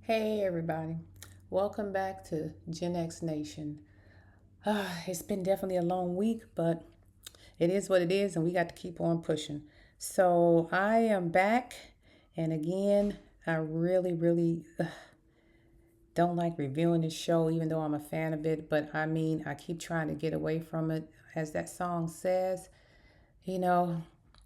Hey everybody, welcome back to Gen X Nation. It's been definitely a long week, but it is what it is, and we got to keep on pushing. So I am back, and again, I really don't like reviewing this show, even though I'm a fan of it. But I mean, I keep trying to get away from it, as that song says. You know,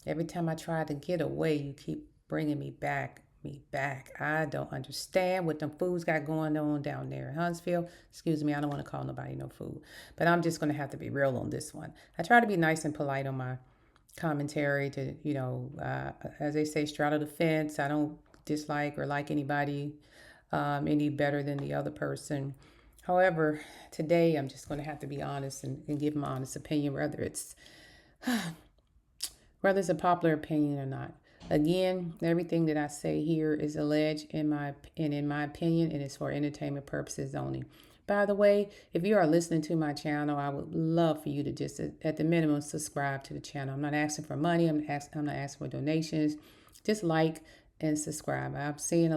every time I try to get away, you keep bringing me back, me back. I don't understand what them fools got going on down there in Huntsville. Excuse me, I don't want to call nobody no fool, but I'm just going to have to be real on this one. I try to be nice and polite on my commentary to, as they say, straddle the fence. I don't dislike or like anybody any better than the other person. However, today I'm just going to have to be honest and give my honest opinion, whether it's a popular opinion or not. Again, everything that I say here is alleged in my opinion, and it's for entertainment purposes only. By the way, if you are listening to my channel, I would love for you to just at the minimum subscribe to the channel. I'm not asking for money. I'm not asking for donations. Just like and subscribe. I'm seeing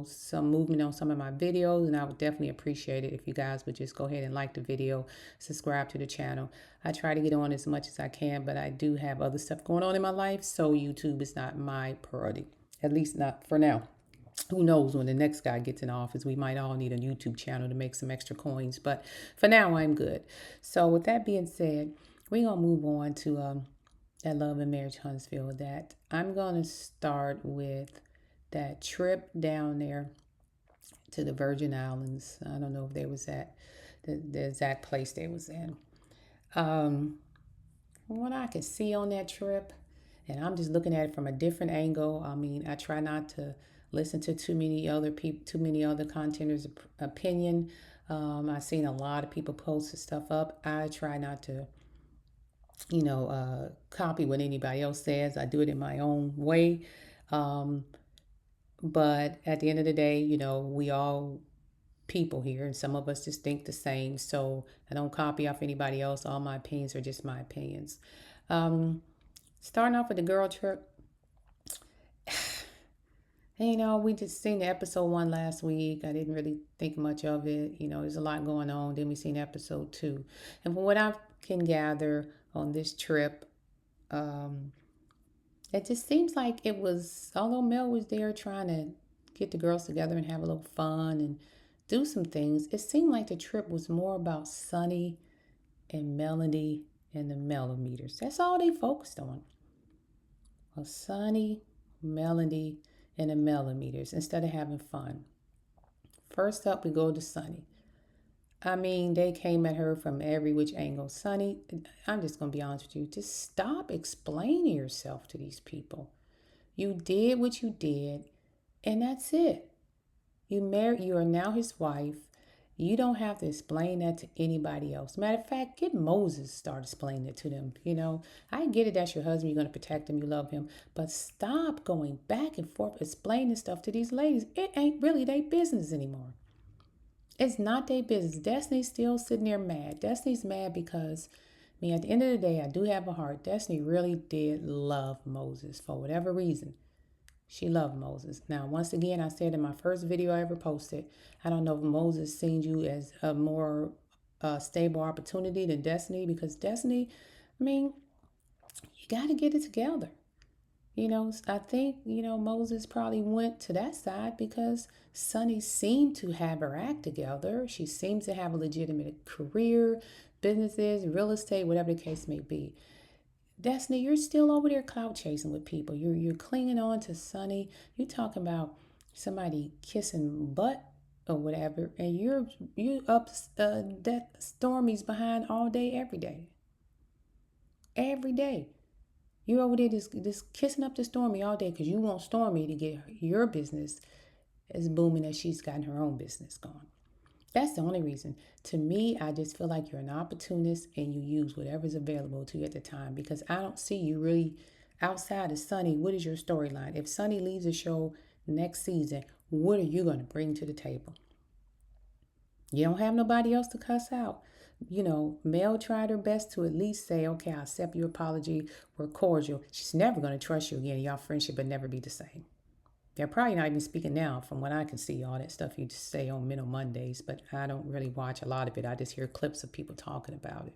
some movement on some of my videos, and I would definitely appreciate it if you guys would just go ahead and like the video, subscribe to the channel. I try to get on as much as I can, but I do have other stuff going on in my life, so YouTube is not my priority, at least not for now. Who knows, when the next guy gets in office, we might all need a YouTube channel to make some extra coins, but for now I'm good. So with that being said, we're gonna move on to that Love and Marriage Huntsville. That I'm gonna start with that trip down there to the Virgin Islands. I don't know if they was at the exact place they was in. Um, what I could see on that trip, and I'm just looking at it from a different angle. I mean, I try not to listen to too many other people, too many other contenders' opinion. I've seen a lot of people post stuff up. I try not to, copy what anybody else says. I do it in my own way. Um, but at the end of the day, we all people here, and some of us just think the same. So I don't copy off anybody else. All my opinions are just my opinions. Um, Starting off with the girl trip, we just seen the episode one last week. I didn't really think much of it. There's a lot going on. Then we seen episode two, and from what I can gather on this trip, um, it just seems like it was, although Mel was there trying to get the girls together and have a little fun and do some things, it seemed like the trip was more about Sunny and Melody and the millimeters. That's all they focused on. Well, Sunny, Melody, and the millimeters instead of having fun. First up, we go to Sunny. I mean, they came at her from every which angle. Sunny, I'm just going to be honest with you. Just stop explaining yourself to these people. You did what you did, and that's it. You are now his wife. You don't have to explain that to anybody else. Matter of fact, get Moses start explaining it to them. I get it, that's your husband. You're going to protect him. You love him. But stop going back and forth explaining stuff to these ladies. It ain't really their business anymore. It's not their business. Destiny's still sitting there mad. Destiny's mad because, at the end of the day, I do have a heart. Destiny really did love Moses for whatever reason. She loved Moses. Now, once again, I said in my first video I ever posted, I don't know if Moses seen you as a more stable opportunity than Destiny, because Destiny, you got to get it together. I think, Moses probably went to that side because Sunny seemed to have her act together. She seems to have a legitimate career, businesses, real estate, whatever the case may be. Destiny, you're still over there clout chasing with people. You're clinging on to Sunny. You talking about somebody kissing butt or whatever, and you up that Stormy's behind all day, every day. Every day. You over there just kissing up to Stormy all day because you want Stormy to get your business as booming as she's gotten her own business going. That's the only reason. To me, I just feel like you're an opportunist and you use whatever's available to you at the time, because I don't see you really outside of Sunny. What is your storyline? If Sunny leaves the show next season, what are you going to bring to the table? You don't have nobody else to cuss out. Mel tried her best to at least say, okay, I accept your apology. We're cordial. She's never going to trust you again. Y'all friendship would never be the same. They're probably not even speaking now, from what I can see, all that stuff you just say on Mental Mondays, but I don't really watch a lot of it. I just hear clips of people talking about it.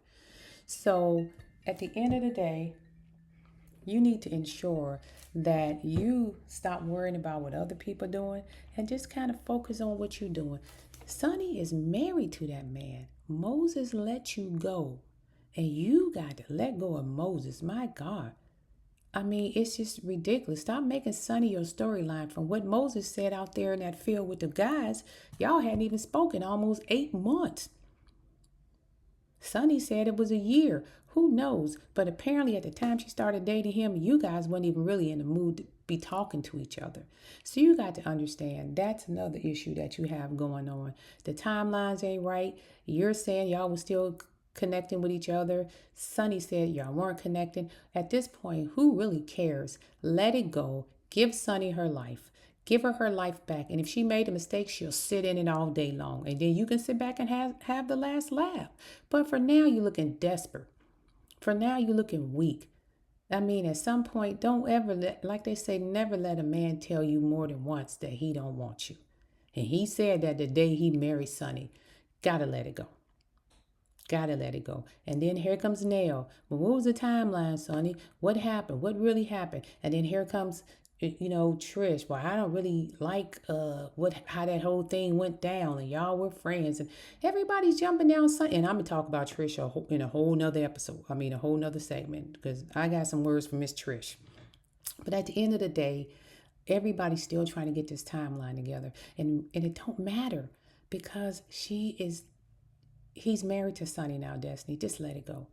So at the end of the day, you need to ensure that you stop worrying about what other people are doing and just kind of focus on what you're doing. Sonny is married to that man. Moses let you go, and you got to let go of Moses. My God. I mean, it's just ridiculous. Stop making Sonny your storyline. From what Moses said out there in that field with the guys, y'all hadn't even spoken almost 8 months. Sunny said it was a year. Who knows? But apparently, at the time she started dating him, you guys weren't even really in the mood to be talking to each other. So you got to understand that's another issue that you have going on. The timelines ain't right. You're saying y'all were still connecting with each other. Sunny said y'all weren't connecting. At this point, who really cares? Let it go. Give Sunny her life. Give her life back. And if she made a mistake, she'll sit in it all day long. And then you can sit back and have the last laugh. But for now, you're looking desperate. For now, you're looking weak. I mean, at some point, don't ever let, like they say, never let a man tell you more than once that he don't want you. And he said that the day he married Sonny. Gotta let it go. Gotta let it go. And then here comes Nell. Well, what was the timeline, Sonny? What happened? What really happened? And then here comes, Trish. Well, I don't really like how that whole thing went down, and y'all were friends, and everybody's jumping down. And I'm gonna talk about Trish in a whole nother episode. I mean, a whole nother segment, because I got some words for Miss Trish. But at the end of the day, everybody's still trying to get this timeline together, and it don't matter because he's married to Sunny now, Destiny. Just let it go.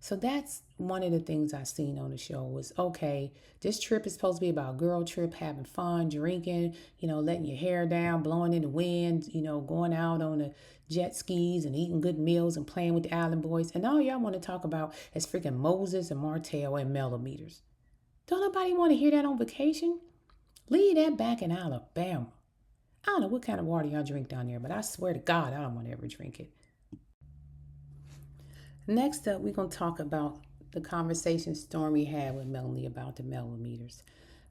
So that's one of the things I seen on the show was, okay, this trip is supposed to be about a girl trip, having fun, drinking, letting your hair down, blowing in the wind, going out on the jet skis and eating good meals and playing with the Island Boys. And all y'all want to talk about is freaking Moses and Martell and millimeters. Don't nobody want to hear that on vacation? Leave that back in Alabama. I don't know what kind of water y'all drink down there, but I swear to God, I don't want to ever drink it. Next up, we're going to talk about the conversation Stormy had with Melanie about the millimeters.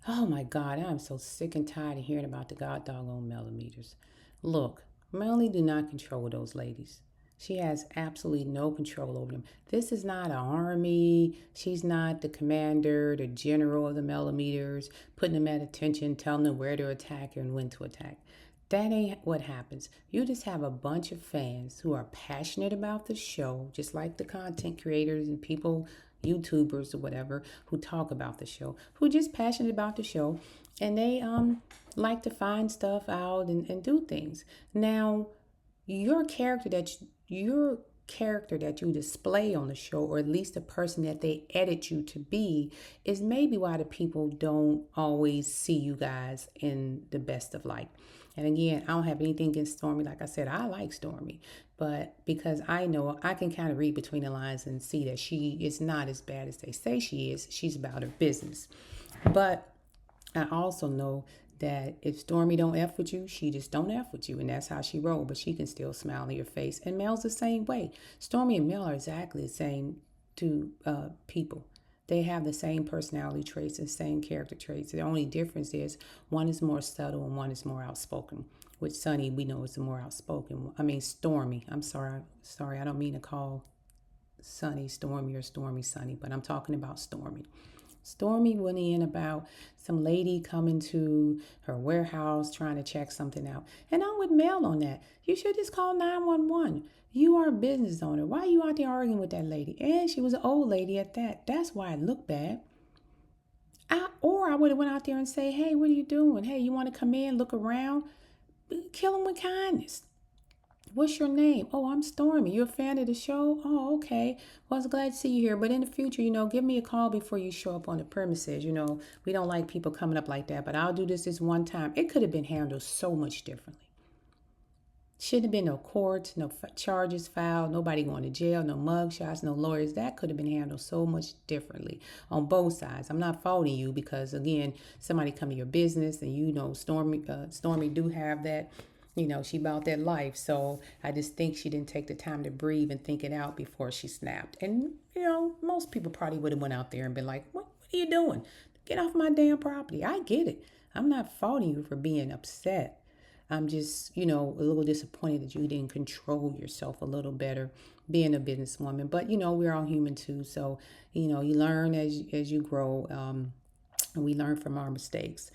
Oh my God, I'm so sick and tired of hearing about the god doggone millimeters. Look, Melanie do not control those ladies. She has absolutely no control over them. This is not an army. She's not the commander, the general of the millimeters, putting them at attention, telling them where to attack and when to attack. That ain't what happens. You just have a bunch of fans who are passionate about the show, just like the content creators and people, YouTubers or whatever, who talk about the show, who are just passionate about the show, and they like to find stuff out and do things. Now, your character that you display on the show, or at least the person that they edit you to be, is maybe why the people don't always see you guys in the best of light. And again, I don't have anything against Stormy. Like I said, I like Stormy, but because I know I can kind of read between the lines and see that she is not as bad as they say she is. She's about her business. But I also know that if Stormy don't F with you, she just don't F with you. And that's how she roll. But she can still smile in your face. And Mel's the same way. Stormy and Mel are exactly the same two people. They have the same personality traits and same character traits. The only difference is one is more subtle and one is more outspoken. With Sunny, we know is the more outspoken. I mean, Stormy. I'm sorry. I don't mean to call Sunny Stormy or Stormy Sunny, but I'm talking about Stormy. Stormy went in about some lady coming to her warehouse trying to check something out. And I'm with Mel on that. You should just call 911. You are a business owner. Why are you out there arguing with that lady? And she was an old lady at that. That's why it looked bad. I would have went out there and say, hey, what are you doing? Hey, you want to come in, look around? Kill them with kindness. What's your name? Oh, I'm Stormy. You a fan of the show? Oh, okay. Well, I was glad to see you here. But in the future, give me a call before you show up on the premises. We don't like people coming up like that, but I'll do this one time. It could have been handled so much differently. Shouldn't have been no courts, no charges filed, nobody going to jail, no mug shots, no lawyers. That could have been handled so much differently on both sides. I'm not faulting you because, again, somebody come to your business and Stormy do have that. She about that life. So I just think she didn't take the time to breathe and think it out before she snapped. And, most people probably would have went out there and been like, what are you doing? Get off my damn property. I get it. I'm not faulting you for being upset. I'm just, a little disappointed that you didn't control yourself a little better being a businesswoman. But, we're all human too. So, you learn as you grow, and we learn from our mistakes.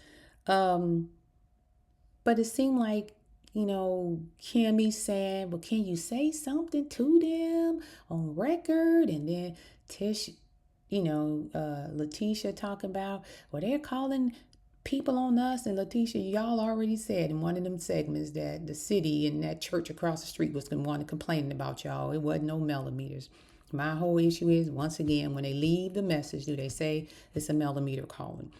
Um, but it seemed like, Kimmy saying, well, can you say something to them on record? And then Tish, Letitia talking about, well, they're calling people on us. And Letitia, y'all already said in one of them segments that the city and that church across the street was going to want to complain about y'all. It wasn't no millimeters. My whole issue is, once again, when they leave the message, do they say it's a millimeter calling?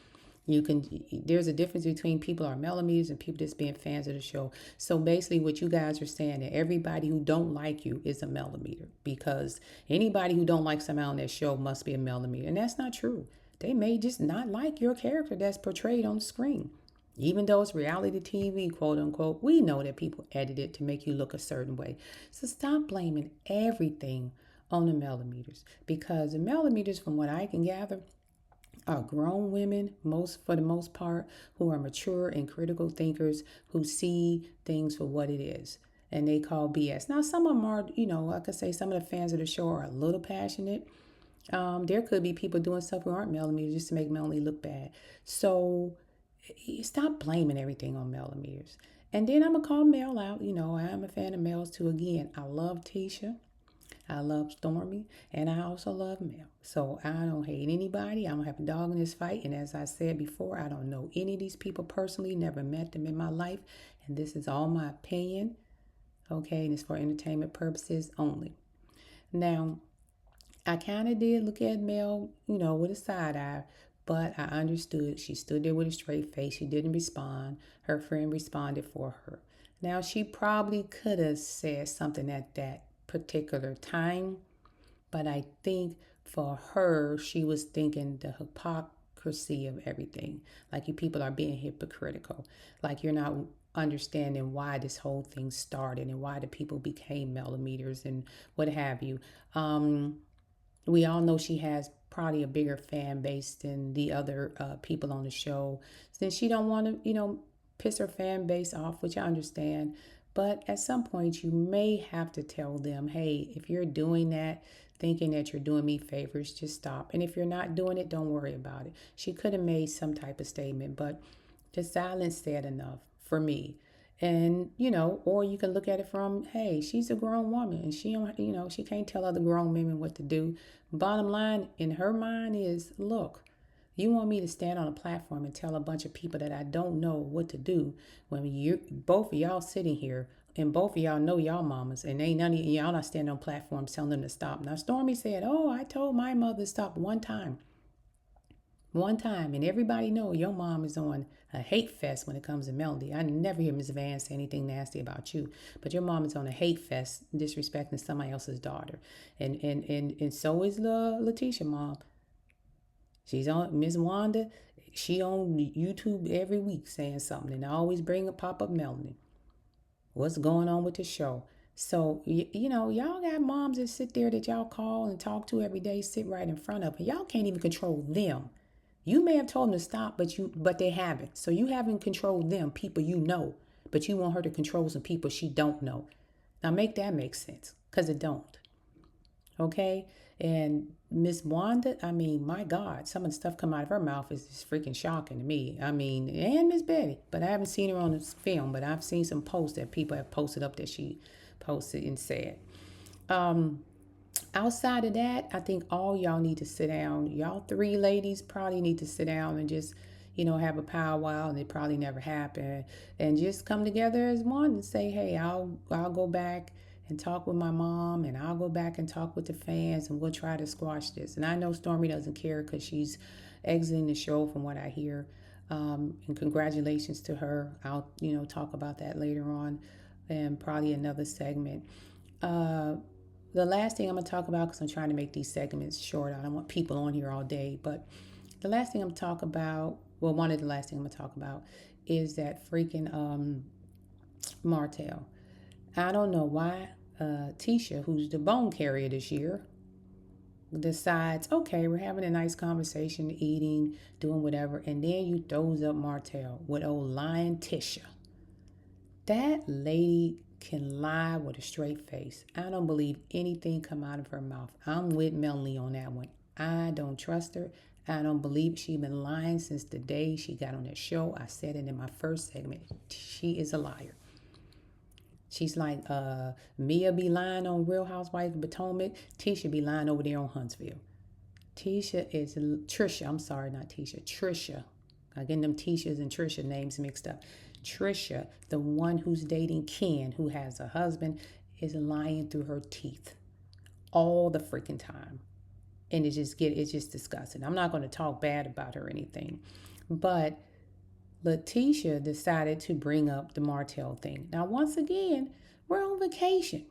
There's a difference between people are millimeters and people just being fans of the show. So basically what you guys are saying, that everybody who don't like you is a millimeter, because anybody who don't like someone on that show must be a millimeter. And that's not true. They may just not like your character that's portrayed on the screen. Even though it's reality TV, quote unquote, we know that people edit it to make you look a certain way. So stop blaming everything on the millimeters, because the millimeters, from what I can gather, are grown women, for the most part, who are mature and critical thinkers, who see things for what it is, and they call BS. Now, some of them are, like I say, some of the fans of the show are a little passionate. There could be people doing stuff who aren't millimeters just to make Melanie look bad. So stop blaming everything on millimeters. And then I'm gonna call Mel out. I am a fan of Mel's too. Again, I love Tisha. I love Stormy, and I also love Mel. So I don't hate anybody. I don't have a dog in this fight. And as I said before, I don't know any of these people personally, never met them in my life. And this is all my opinion, okay? And it's for entertainment purposes only. Now, I kind of did look at Mel, with a side eye, but I understood. She stood there with a straight face. She didn't respond. Her friend responded for her. Now, she probably could have said something at that particular time, but I think for her, she was thinking the hypocrisy of everything. Like, you people are being hypocritical. Like, you're not understanding why this whole thing started and why the people became millimeters and what have you. We all know she has probably a bigger fan base than the other people on the show, since she don't want to, piss her fan base off, which I understand. But at some point, you may have to tell them, hey, if you're doing that, thinking that you're doing me favors, just stop. And if you're not doing it, don't worry about it. She could have made some type of statement, but the silence said enough for me. And, or you can look at it from, hey, she's a grown woman and she don't, she can't tell other grown women what to do. Bottom line in her mind is, look, you want me to stand on a platform and tell a bunch of people that I don't know what to do, when you both of y'all sitting here and both of y'all know y'all mamas, and ain't none of y'all not standing on platforms telling them to stop. Now Stormy said, oh, I told my mother to stop one time, and everybody know your mom is on a hate fest when it comes to Melody. I never hear Ms. Van say anything nasty about you, but your mom is on a hate fest disrespecting somebody else's daughter. And so is Letitia mom. She's on Miss Wanda. She on YouTube every week saying something, and I always bring a pop-up Melody. What's going on with the show? So, y'all got moms that sit there that y'all call and talk to every day, sit right in front of, and y'all can't even control them. You may have told them to stop, but they haven't. So you haven't controlled them, people you know, but you want her to control some people she don't know. Now make that make sense, because it don't. Okay? And Miss Wanda, I mean, my God, some of the stuff come out of her mouth is just freaking shocking to me. I mean, and Miss Betty, but I haven't seen her on this film, but I've seen some posts that people have posted up that she posted and said. Outside of that, I think all y'all need to sit down. Y'all three ladies probably need to sit down and just, have a powwow, and it probably never happened. And just come together as one and say, hey, I'll go back and talk with my mom, and I'll go back and talk with the fans, and we'll try to squash this. And I know Stormy doesn't care because she's exiting the show from what I hear. And congratulations to her. I'll, talk about that later on and probably another segment. Uh, the last thing I'm going to talk about, because I'm trying to make these segments short, I don't want people on here all day, but the last thing I'm going to talk about, well, one of the last things I'm going to talk about is that freaking Martell. I don't know why Tisha, who's the bone carrier this year, decides, okay, we're having a nice conversation, eating, doing whatever, and then you throws up Martell with old lying Tisha. That lady can lie with a straight face. I don't believe anything come out of her mouth. I'm with Melanie on that one. I don't trust her. I don't believe she been lying since the day she got on that show. I said it in my first segment. She is a liar. She's like Mia be lying on Real Housewives of Potomac. Tisha be lying over there on Huntsville. Trisha. I'm sorry, not Tisha. Trisha. I get them Tishas and Trisha names mixed up. Trisha, the one who's dating Ken, who has a husband, is lying through her teeth all the freaking time. And it's just disgusting. I'm not going to talk bad about her or anything. But Letitia decided to bring up the Martell thing. Now, once again, we're on vacation.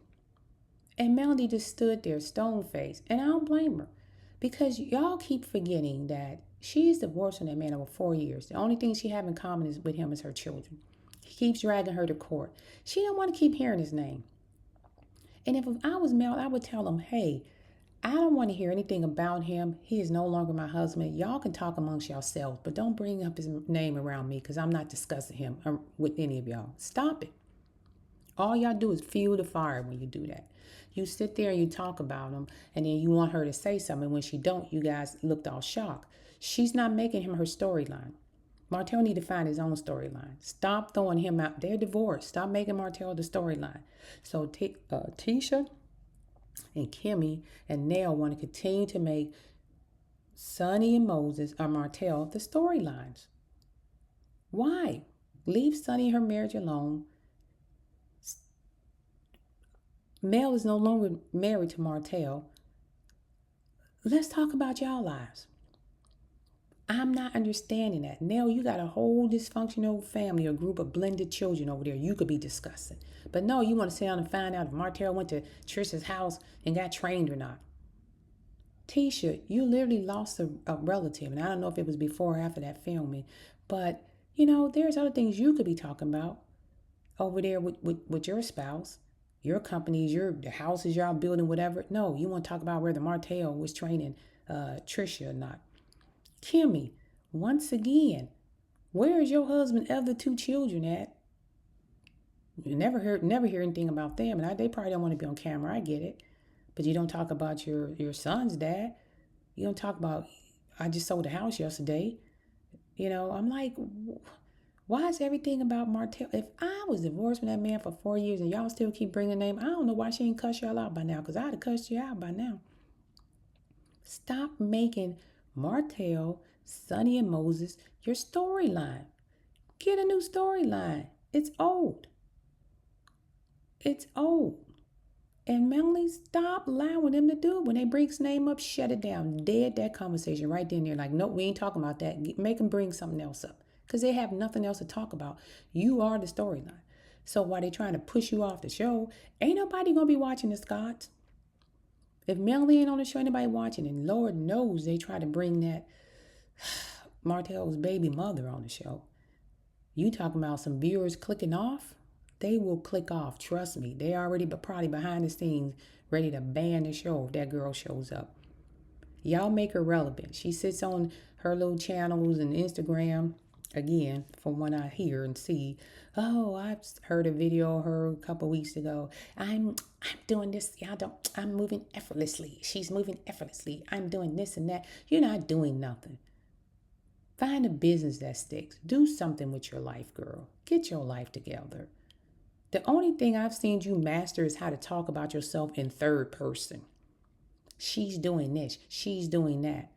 And Melody just stood there stone faced. And I don't blame her. Because y'all keep forgetting that she's divorced from that man over 4 years. The only thing she have in common is with him is her children. He keeps dragging her to court. She don't want to keep hearing his name. And if I was Mel, I would tell him, hey, I don't want to hear anything about him. He is no longer my husband. Y'all can talk amongst yourselves, but don't bring up his name around me because I'm not discussing him with any of y'all. Stop it. All y'all do is fuel the fire when you do that. You sit there and you talk about him, and then you want her to say something. When she don't, you guys looked all shocked. She's not making him her storyline. Martell need to find his own storyline. Stop throwing him out. They're divorced. Stop making Martell the storyline. So Tisha and Kimmy and Nell want to continue to make Sunni and Moses or Martell the storylines. Why? Leave Sunni and her marriage alone. Mel is no longer married to Martell. Let's talk about y'all lives. I'm not understanding that. Nell, you got a whole dysfunctional family or group of blended children over there you could be discussing. But no, you want to sit down and find out if Martell went to Trisha's house and got trained or not. Tisha, you literally lost a relative. And I don't know if it was before or after that filming. But, there's other things you could be talking about over there with your spouse, your companies, the houses y'all building, whatever. No, you want to talk about whether Martell was training Trisha or not. Kimmy, once again, where is your husband of the two children at? You never hear anything about them, and they probably don't want to be on camera. I get it, but you don't talk about your son's dad. You don't talk about. I just sold a house yesterday. I'm like, why is everything about Martell? If I was divorced from that man for 4 years and y'all still keep bringing name, I don't know why she ain't cuss y'all out by now, because I'd have cussed you out by now. Stop making Martell, Sunni, and Moses your storyline. Get a new storyline. It's old. It's old. And Melanie, stop allowing them to do it. When they bring his name up, shut it down. Dead that conversation right then and there. Like, nope, we ain't talking about that. Make them bring something else up. Because they have nothing else to talk about. You are the storyline. So while they're trying to push you off the show, ain't nobody going to be watching the Scots. If Melanie ain't on the show, anybody watching. And Lord knows they try to bring that Martell's baby mother on the show. You talking about some viewers clicking off? They will click off. Trust me. They already probably behind the scenes ready to ban the show if that girl shows up. Y'all make her relevant. She sits on her little channels and Instagram. Again, from what I hear and see. Oh, I heard a video of her a couple weeks ago. I'm doing this. I'm moving effortlessly. She's moving effortlessly. I'm doing this and that. You're not doing nothing. Find a business that sticks. Do something with your life, girl. Get your life together. The only thing I've seen you master is how to talk about yourself in third person. She's doing this. She's doing that.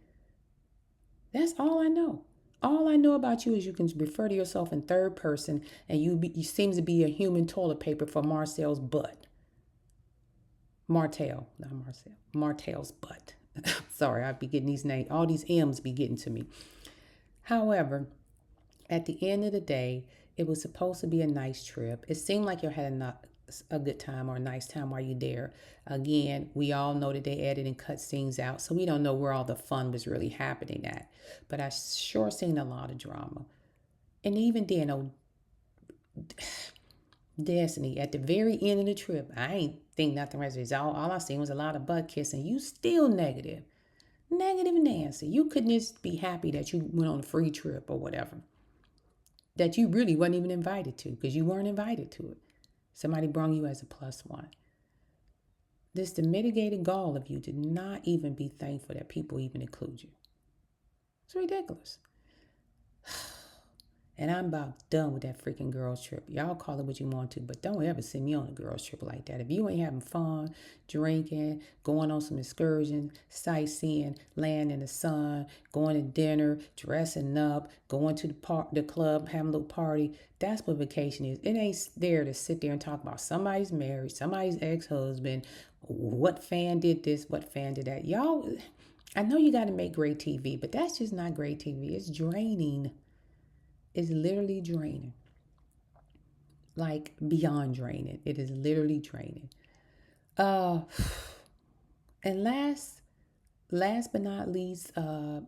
That's all I know. All I know about you is you can refer to yourself in third person, and you seems to be a human toilet paper for Marcel's butt. Martell, not Marcel. Martell's butt. Sorry, I be getting these names. All these M's be getting to me. However, at the end of the day, it was supposed to be a nice trip. It seemed like you had a good time or a nice time while you're there. Again, we all know that they added and cut scenes out, so we don't know where all the fun was really happening at. But I sure seen a lot of drama. And even then, Destiny, at the very end of the trip, I ain't think nothing was resolved. All I seen was a lot of butt kissing. You still negative. Negative Nancy. You couldn't just be happy that you went on a free trip or whatever that you really wasn't even invited to because you weren't invited to it. Somebody brung you as a plus one. This the mitigated gall of you to not even be thankful that people even include you. It's ridiculous. And I'm about done with that freaking girls trip. Y'all call it what you want to, but don't ever send me on a girls trip like that. If you ain't having fun, drinking, going on some excursions, sightseeing, laying in the sun, going to dinner, dressing up, going to the club, having a little party, that's what vacation is. It ain't there to sit there and talk about somebody's married, somebody's ex-husband, what fan did this, what fan did that. Y'all, I know you got to make great TV, but that's just not great TV. It's draining. Is literally draining, like beyond draining. It is literally draining. Uh, and last but not least, I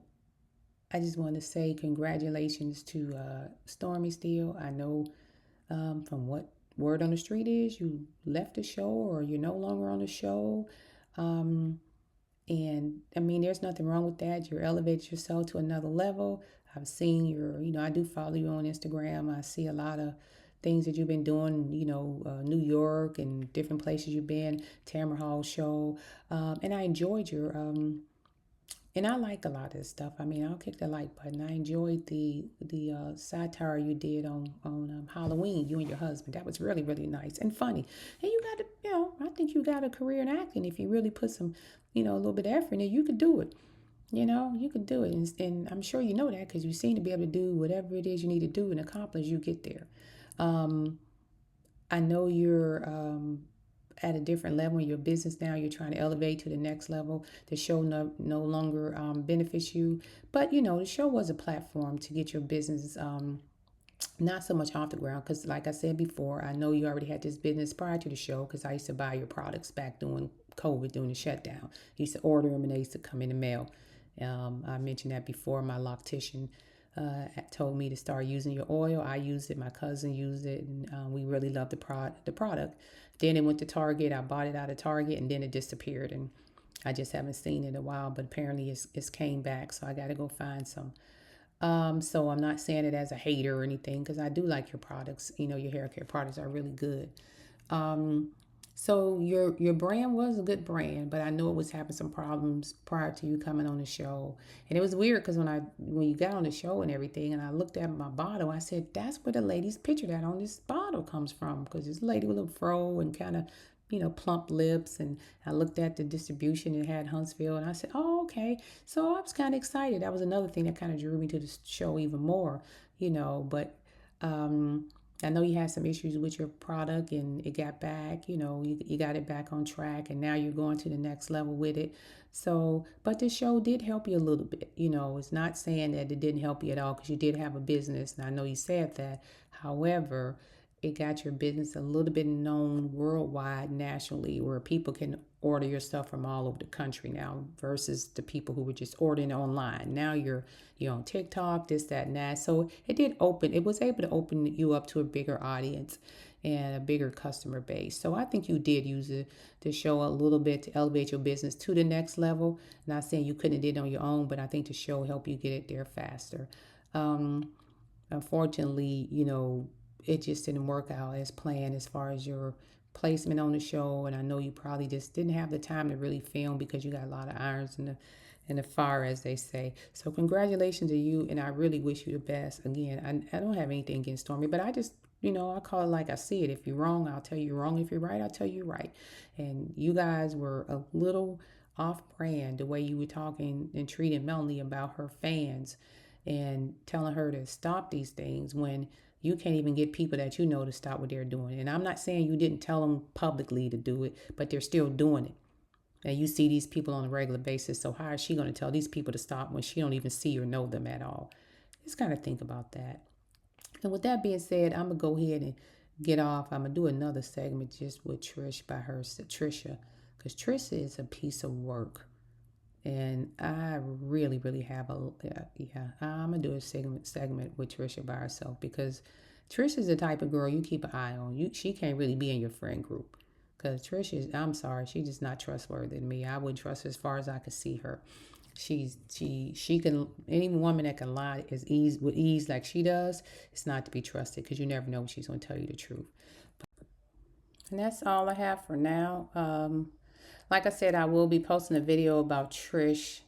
just want to say congratulations to Stormy Steele. I know from what word on the street is, you left the show or you're no longer on the show. Um, And I mean, there's nothing wrong with that. You're elevated yourself to another level. I've seen I do follow you on Instagram. I see a lot of things that you've been doing, New York and different places you've been, Tamara Hall show. And I enjoyed and I like a lot of this stuff. I mean, I'll kick the like button. I enjoyed the satire you did on Halloween, you and your husband. That was really, really nice and funny. And you got to, I think you got a career in acting. If you really put some, a little bit of effort in it, you could do it. You could do it. And I'm sure you know that because you seem to be able to do whatever it is you need to do and accomplish, you get there. Um, I know you're at a different level in your business now. You're trying to elevate to the next level. The show no longer benefits you. But, the show was a platform to get your business not so much off the ground because like I said before, I know you already had this business prior to the show because I used to buy your products back during COVID, during the shutdown. I used to order them and they used to come in the mail. I mentioned that before. My loctician told me to start using your oil. I used it. My cousin used it, and we really loved the product. Then it went to Target. I bought it out of Target, and then it disappeared, and I just haven't seen it in a while. But apparently, it's came back, so I got to go find some. So I'm not saying it as a hater or anything because I do like your products. Your hair care products are really good. Um, so your brand was a good brand, but I know it was having some problems prior to you coming on the show. And it was weird because when you got on the show and everything, and I looked at my bottle, I said, "That's where the lady's picture that on this bottle comes from." Because this lady with a fro and kind of plump lips, and I looked at the distribution. It had Huntsville, and I said, "Oh, okay." So I was kind of excited. That was another thing that kind of drew me to the show even more, But um, I know you had some issues with your product and it got back, you got it back on track and now you're going to the next level with it. So, but the show did help you a little bit. It's not saying that it didn't help you at all because you did have a business and I know you said that. However, it got your business a little bit known worldwide, nationally, where people can order your stuff from all over the country now versus the people who were just ordering online. Now you're on TikTok, this, that, and that. So it was able to open you up to a bigger audience and a bigger customer base. So I think you did use it to show a little bit to elevate your business to the next level. Not saying you couldn't have did it on your own, but I think the show helped you get it there faster. Um, Unfortunately, it just didn't work out as planned as far as your placement on the show. And I know you probably just didn't have the time to really film because you got a lot of irons in the fire, as they say. So congratulations to you, and I really wish you the best. Again, I don't have anything against Stormy, but I just I call it like I see it. If you're wrong, I'll tell you wrong. If you're right, I'll tell you right. And you guys were a little off brand the way you were talking and treating Melanie about her fans and telling her to stop these things when you can't even get people that to stop what they're doing. And I'm not saying you didn't tell them publicly to do it, but they're still doing it. And you see these people on a regular basis. So how is she going to tell these people to stop when she don't even see or know them at all? Just kind of think about that. And with that being said, I'm going to go ahead and get off. I'm going to do another segment just with Trish by her, Trisha, because Trisha is a piece of work. And I really, really have I'm gonna do a segment with Trisha by herself because Trisha's the type of girl you keep an eye on. She can't really be in your friend group because I'm sorry, she's just not trustworthy to me. I wouldn't trust her as far as I could see her. She can, any woman that can lie with ease like she does, it's not to be trusted, because you never know when she's going to tell you the truth. And that's all I have for now. Like I said, I will be posting a video about Trish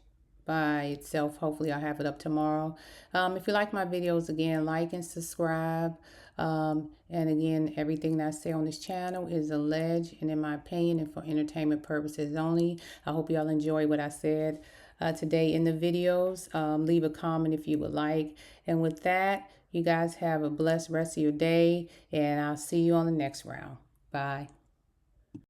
by itself. Hopefully, I'll have it up tomorrow. If you like my videos, again, like and subscribe. And again, everything that I say on this channel is alleged and, in my opinion, and for entertainment purposes only. I hope y'all enjoy what I said today in the videos. Leave a comment if you would like. And with that, you guys have a blessed rest of your day, and I'll see you on the next round. Bye.